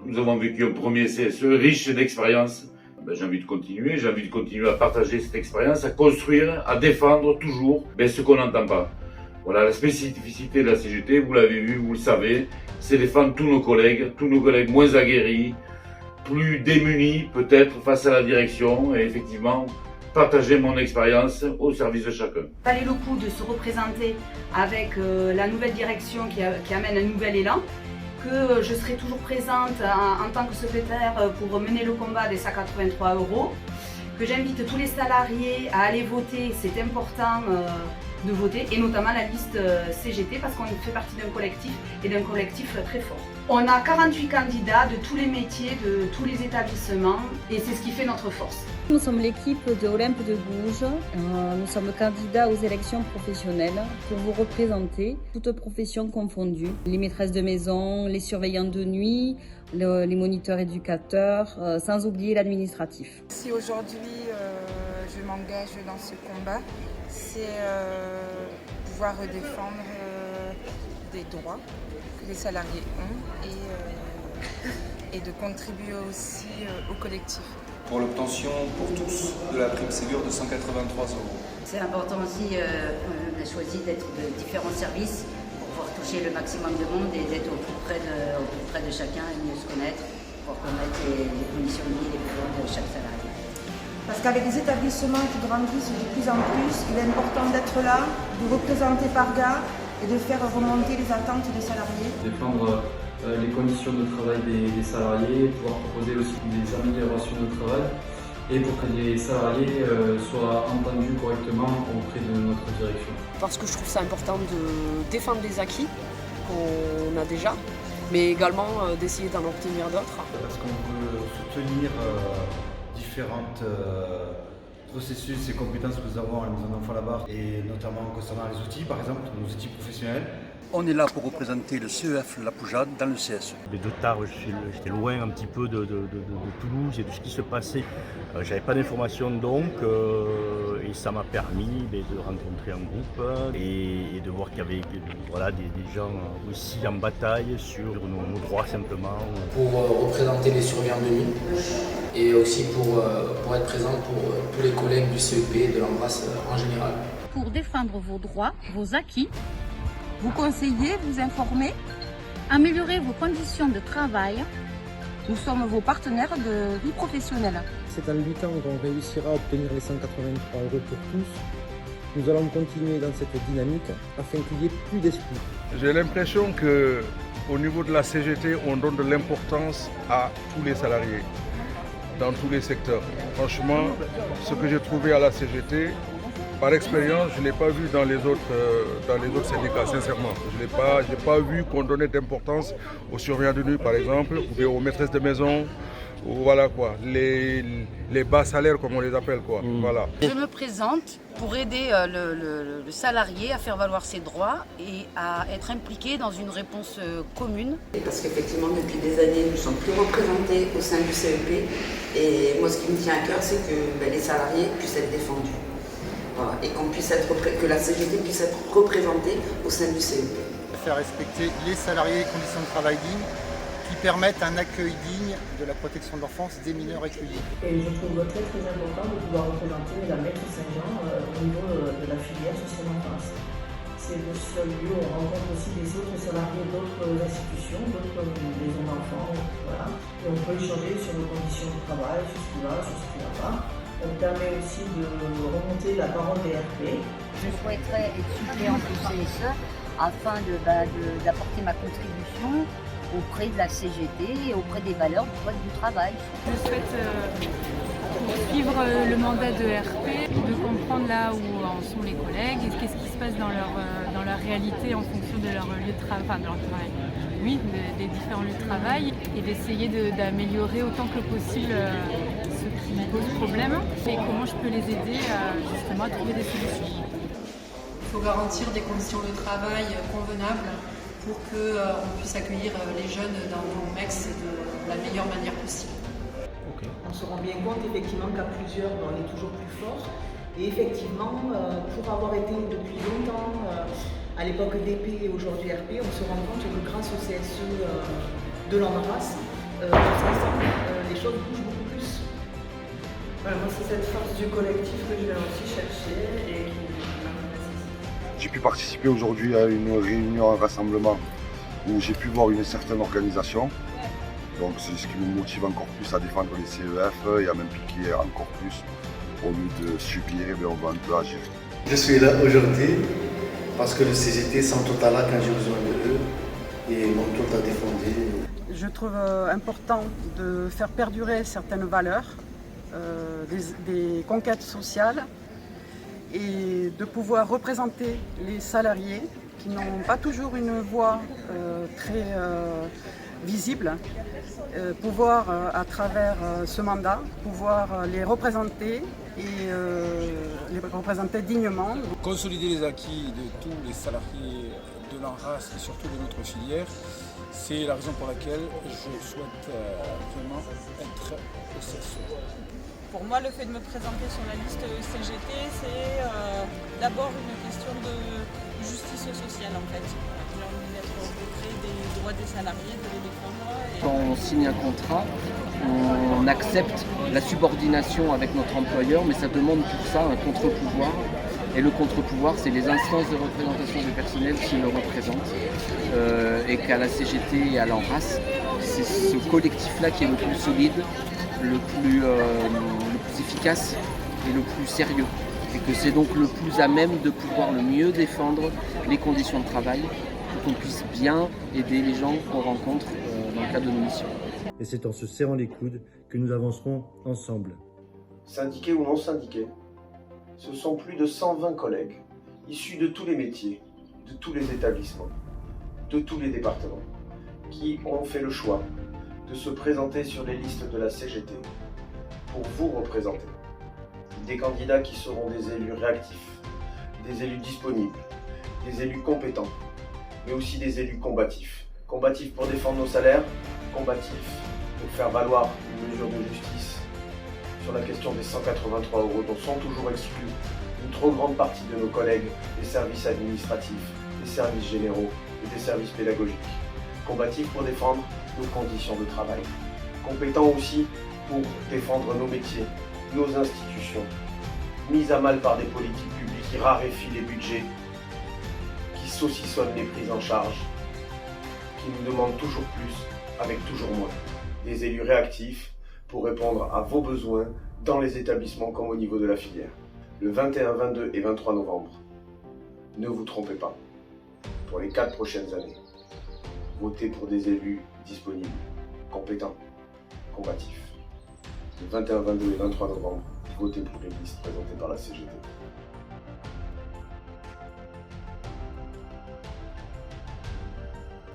Nous avons vécu un premier CSE riche d'expériences. J'ai envie de continuer à partager cette expérience, à construire, à défendre toujours ce qu'on n'entend pas. Voilà, la spécificité de la CGT, vous l'avez vu, vous le savez, c'est défendre tous nos collègues moins aguerris, plus démunis peut-être face à la direction et effectivement partager mon expérience au service de chacun. Valait le coup de se représenter avec la nouvelle direction qui amène un nouvel élan, que je serai toujours présente en tant que secrétaire pour mener le combat des 183 €, que j'invite tous les salariés à aller voter, c'est important de voter, et notamment la liste CGT parce qu'on fait partie d'un collectif et d'un collectif très fort. On a 48 candidats de tous les métiers, de tous les établissements et c'est ce qui fait notre force. Nous sommes l'équipe de Olympe de Gouges. Nous sommes candidats aux élections professionnelles pour vous représenter, toutes professions confondues. Les maîtresses de maison, les surveillants de nuit, les moniteurs éducateurs, sans oublier l'administratif. Si aujourd'hui je m'engage dans ce combat, c'est pouvoir défendre des droits que les salariés ont et de contribuer aussi au collectif. Pour l'obtention pour tous de la prime Ségur de 183 €. C'est important aussi, on a choisi d'être de différents services pour pouvoir toucher le maximum de monde et d'être au plus près de chacun et mieux se connaître pour connaître les conditions de vie et les besoins de chaque salarié. Parce qu'avec les établissements qui grandissent de plus en plus, il est important d'être là, de représenter Parga et de faire remonter les attentes des salariés. Défendre les conditions de travail des salariés, pouvoir proposer aussi des améliorations de travail et pour que les salariés soient entendus correctement auprès de notre direction. Parce que je trouve ça important de défendre les acquis qu'on a déjà, mais également d'essayer d'en obtenir d'autres. Parce qu'on veut soutenir différents processus et compétences que nous avons en nous enfants là-bas, et notamment concernant les outils, par exemple, nos outils professionnels. On est là pour représenter le CEF La Poujade dans le CSE. De tard, j'étais loin un petit peu de Toulouse et de ce qui se passait. J'avais pas d'informations donc, et ça m'a permis de rencontrer un groupe et de voir qu'il y avait des gens aussi en bataille sur nos droits simplement. Pour représenter les surveillants de nuit et aussi pour être présent pour tous les collègues du CEP et de l'Embrasse en général. Pour défendre vos droits, vos acquis, vous conseiller, vous informer, améliorer vos conditions de travail. Nous sommes vos partenaires de vie professionnelle. C'est en luttant qu'on réussira à obtenir les 183 € pour tous. Nous allons continuer dans cette dynamique afin qu'il n'y ait plus d'exclus. J'ai l'impression qu'au niveau de la CGT, on donne de l'importance à tous les salariés, dans tous les secteurs. Franchement, ce que j'ai trouvé à la CGT, par expérience, je ne l'ai pas vu dans les autres syndicats, sincèrement. Je n'ai pas vu qu'on donnait d'importance aux surveillants de nuit, par exemple, ou bien aux maîtresses de maison, ou voilà quoi, les bas salaires, comme on les appelle, quoi. Voilà. Je me présente pour aider le salarié à faire valoir ses droits et à être impliqué dans une réponse commune. Parce qu'effectivement, depuis des années, nous ne sommes plus représentés au sein du CEP. Et moi, ce qui me tient à cœur, c'est que les salariés puissent être défendus. Voilà, et que la CGT puisse être représentée au sein du CEP. Faire respecter les salariés, les conditions de travail dignes qui permettent un accueil digne de la protection de l'enfance des mineurs accueillis. Et je trouve très important de pouvoir représenter la Maître Saint-Jean au niveau de la filière sur son enfance. C'est le seul lieu où on rencontre aussi des autres salariés d'autres institutions, d'autres maisons d'enfants. Voilà. Et on peut échanger sur nos conditions de travail, sur ce qui va, sur ce qui ne va pas. On permet aussi de remonter la parole des RP. Je souhaiterais être suppléante du CSE afin d'apporter ma contribution auprès de la CGT et auprès des valeurs du code du travail. Je souhaite poursuivre le mandat de RP, de comprendre là où en sont les collègues et qu'est-ce qui se passe dans leur réalité en fonction de leur lieu de travail, enfin de leur travail, oui, des différents lieux de travail, et d'essayer d'améliorer autant que possible ceux qui posent problème et comment je peux les aider justement à trouver des solutions. Il faut garantir des conditions de travail convenables pour qu'on puisse accueillir les jeunes dans le MEX de la meilleure manière possible. Okay. On se rend bien compte effectivement qu'à plusieurs, on est toujours plus fort. Et effectivement, pour avoir été depuis longtemps à l'époque d'EP et aujourd'hui RP, on se rend compte que grâce au CSE de l'Embrasse, tous ensemble, les choses bougent beaucoup plus. Voilà, moi, c'est cette force du collectif que je viens aussi chercher et qui m'intéresse ici. J'ai pu participer aujourd'hui à une réunion, un rassemblement où j'ai pu voir une certaine organisation. Donc c'est ce qui me motive encore plus à défendre les CEF et à m'impliquer encore plus. Au lieu de subir, on va un peu agir. Je suis là aujourd'hui parce que le CGT sont tout à là quand j'ai besoin d'eux et m'ont tout à défendre. Je trouve important de faire perdurer certaines valeurs, des conquêtes sociales et de pouvoir représenter les salariés qui n'ont pas toujours une voix très visible, pouvoir à travers ce mandat, pouvoir les représenter et les représenter dignement. Consolider les acquis de tous les salariés de l'ANRAS et surtout de notre filière, c'est la raison pour laquelle je souhaite vraiment être au CSE. Pour moi, le fait de me présenter sur la liste CGT, c'est d'abord une question de justice sociale en fait. J'ai envie d'être auprès des droits des salariés, de les défendre. Quand on signe un contrat, on accepte la subordination avec notre employeur, mais ça demande pour ça un contre-pouvoir. Et le contre-pouvoir, c'est les instances de représentation du personnel qui le représentent. Et qu'à la CGT et à l'ANRAS, c'est ce collectif-là qui est le plus solide, le plus efficace et le plus sérieux. Et que c'est donc le plus à même de pouvoir le mieux défendre les conditions de travail pour qu'on puisse bien aider les gens qu'on rencontre dans le cadre de nos missions. Et c'est en se serrant les coudes que nous avancerons ensemble. Syndiqués ou non syndiqués, ce sont plus de 120 collègues, issus de tous les métiers, de tous les établissements, de tous les départements, qui ont fait le choix de se présenter sur les listes de la CGT pour vous représenter. Des candidats qui seront des élus réactifs, des élus disponibles, des élus compétents, mais aussi des élus combatifs. Combatifs pour défendre nos salaires, combatifs pour faire valoir une mesure de justice sur la question des 183 € dont sont toujours exclus une trop grande partie de nos collègues des services administratifs, des services généraux et des services pédagogiques. Combatifs pour défendre nos conditions de travail. Compétents aussi pour défendre nos métiers, nos institutions, mises à mal par des politiques publiques qui raréfient les budgets, qui saucissonnent les prises en charge, qui nous demandent toujours plus avec toujours moins. Des élus réactifs pour répondre à vos besoins dans les établissements comme au niveau de la filière. Le 21, 22 et 23 novembre, ne vous trompez pas, pour les 4 prochaines années, votez pour des élus disponibles, compétents, combatifs. Le 21, 22 et 23 novembre, votez pour les listes présentées par la CGT.